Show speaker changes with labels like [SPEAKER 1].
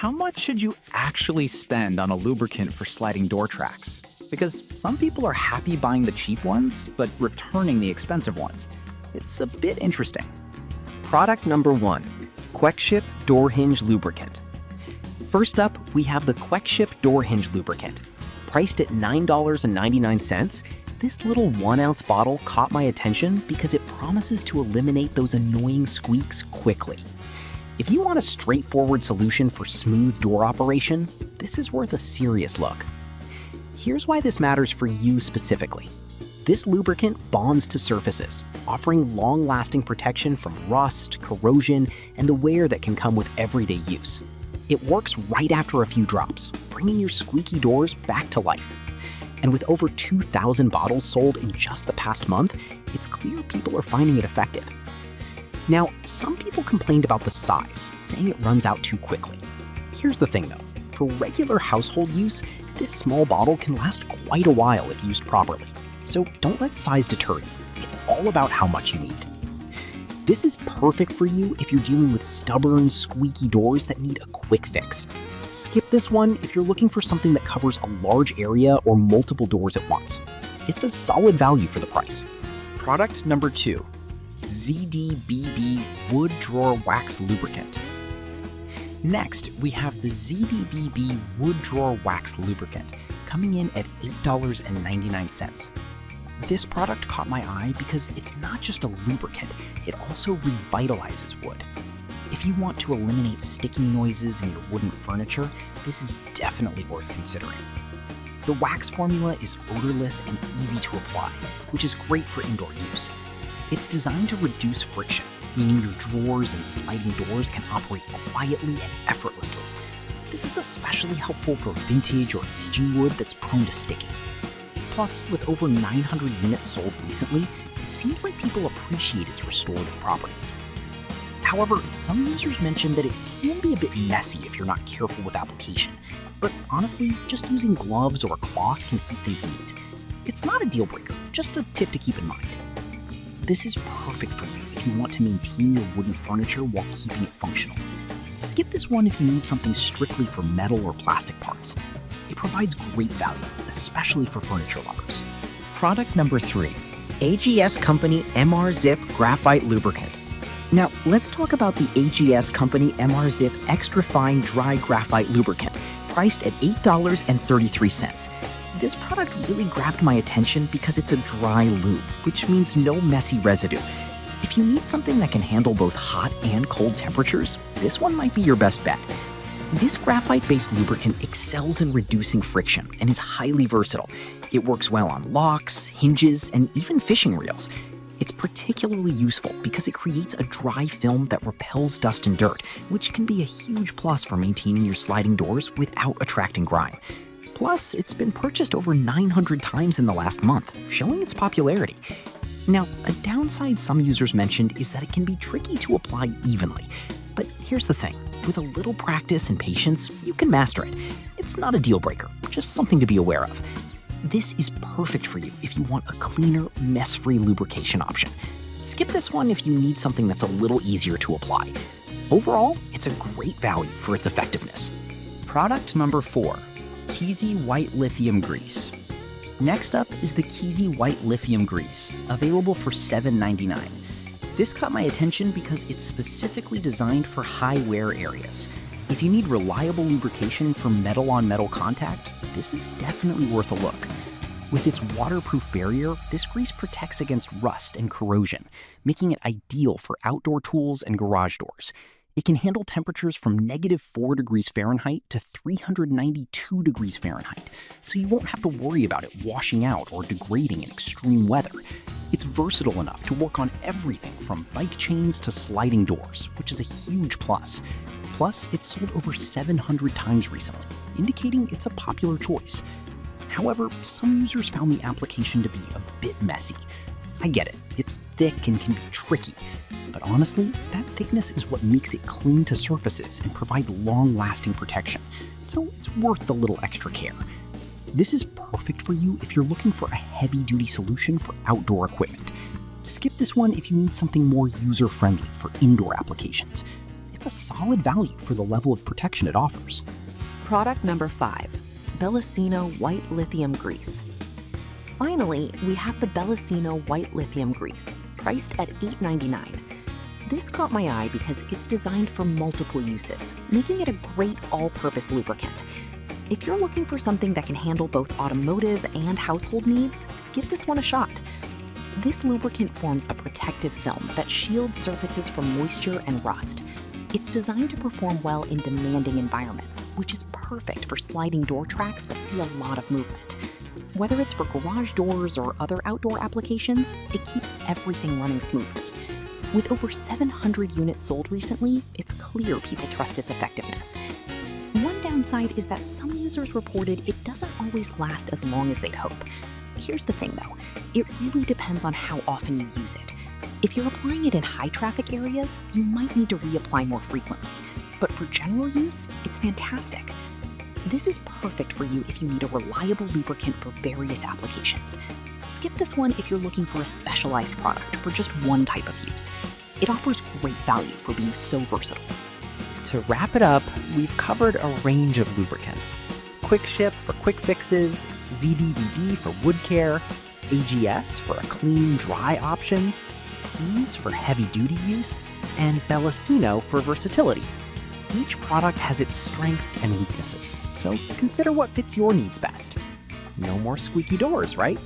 [SPEAKER 1] How much should you actually spend on a lubricant for sliding door tracks? Because some people are happy buying the cheap ones, but returning the expensive ones. It's a bit interesting.
[SPEAKER 2] Product number 1, QuickShip Door Hinge Lubricant. First up, we have the QuickShip Door Hinge Lubricant. Priced at $9.99, this little 1-ounce bottle caught my attention because it promises to eliminate those annoying squeaks quickly. If you want a straightforward solution for smooth door operation, this is worth a serious look. Here's why this matters for you specifically. This lubricant bonds to surfaces, offering long-lasting protection from rust, corrosion, and the wear that can come with everyday use. It works right after a few drops, bringing your squeaky doors back to life. And with over 2,000 bottles sold in just the past month, it's clear people are finding it effective. Now, some people complained about the size, saying it runs out too quickly. Here's the thing though, for regular household use, this small bottle can last quite a while if used properly. So don't let size deter you. It's all about how much you need. This is perfect for you if you're dealing with stubborn, squeaky doors that need a quick fix. Skip this one if you're looking for something that covers a large area or multiple doors at once. It's a solid value for the price.
[SPEAKER 1] Product number 2, ZDBB Wood Drawer Wax Lubricant. Next, we have the ZDBB Wood Drawer Wax Lubricant, coming in at $8.99. This product caught my eye because it's not just a lubricant, it also revitalizes wood. If you want to eliminate sticking noises in your wooden furniture, this is definitely worth considering. The wax formula is odorless and easy to apply, which is great for indoor use. It's designed to reduce friction, meaning your drawers and sliding doors can operate quietly and effortlessly. This is especially helpful for vintage or aging wood that's prone to sticking. Plus, with over 900 units sold recently, it seems like people appreciate its restorative properties. However, some users mentioned that it can be a bit messy if you're not careful with application. But honestly, just using gloves or a cloth can keep things neat. It's not a deal breaker, just a tip to keep in mind. This is perfect for you if you want to maintain your wooden furniture while keeping it functional. Skip this one if you need something strictly for metal or plastic parts. It provides great value, especially for furniture lovers.
[SPEAKER 2] Product number 3, AGS Company MR Zip Graphite Lubricant. Now, let's talk about the AGS Company MR Zip Extra Fine Dry Graphite Lubricant, priced at $8.33. This product really grabbed my attention because it's a dry lube, which means no messy residue. If you need something that can handle both hot and cold temperatures, this one might be your best bet. This graphite-based lubricant excels in reducing friction and is highly versatile. It works well on locks, hinges, and even fishing reels. It's particularly useful because it creates a dry film that repels dust and dirt, which can be a huge plus for maintaining your sliding doors without attracting grime. Plus, it's been purchased over 900 times in the last month, showing its popularity. Now, a downside some users mentioned is that it can be tricky to apply evenly. But here's the thing, with a little practice and patience, you can master it. It's not a deal breaker, just something to be aware of. This is perfect for you if you want a cleaner, mess-free lubrication option. Skip this one if you need something that's a little easier to apply. Overall, it's a great value for its effectiveness.
[SPEAKER 1] Product number 4, Keezy White Lithium Grease. Next up is the Keezy White Lithium Grease, available for $7.99. This caught my attention because it's specifically designed for high wear areas. If you need reliable lubrication for metal-on-metal contact, this is definitely worth a look. With its waterproof barrier, this grease protects against rust and corrosion, making it ideal for outdoor tools and garage doors. It can handle temperatures from -4 degrees Fahrenheit to 392 degrees Fahrenheit, so you won't have to worry about it washing out or degrading in extreme weather. It's versatile enough to work on everything from bike chains to sliding doors, which is a huge plus. Plus, it's sold over 700 times recently, indicating it's a popular choice. However, some users found the application to be a bit messy. I get it, it's thick and can be tricky, but honestly, that thickness is what makes it cling to surfaces and provide long-lasting protection, so it's worth the little extra care. This is perfect for you if you're looking for a heavy-duty solution for outdoor equipment. Skip this one if you need something more user-friendly for indoor applications. that's a solid value for the level of protection it offers.
[SPEAKER 3] Product number 5, Bellacino White Lithium Grease. Finally, we have the Bellacino White Lithium Grease, priced at $8.99. This caught my eye because it's designed for multiple uses, making it a great all-purpose lubricant. If you're looking for something that can handle both automotive and household needs, give this one a shot. This lubricant forms a protective film that shields surfaces from moisture and rust. It's designed to perform well in demanding environments, which is perfect for sliding door tracks that see a lot of movement. Whether it's for garage doors or other outdoor applications, it keeps everything running smoothly. With over 700 units sold recently, it's clear people trust its effectiveness. One downside is that some users reported it doesn't always last as long as they'd hope. Here's the thing though, it really depends on how often you use it. If you're applying it in high traffic areas, you might need to reapply more frequently. But for general use, it's fantastic. This is perfect for you if you need a reliable lubricant for various applications. Skip this one if you're looking for a specialized product for just one type of use. It offers great value for being so versatile.
[SPEAKER 1] To wrap it up, we've covered a range of lubricants. Quick Ship for quick fixes, ZDBB for wood care, AGS for a clean, dry option, Keys for heavy-duty use, and Bellacino for versatility. Each product has its strengths and weaknesses, so consider what fits your needs best. No more squeaky doors, right?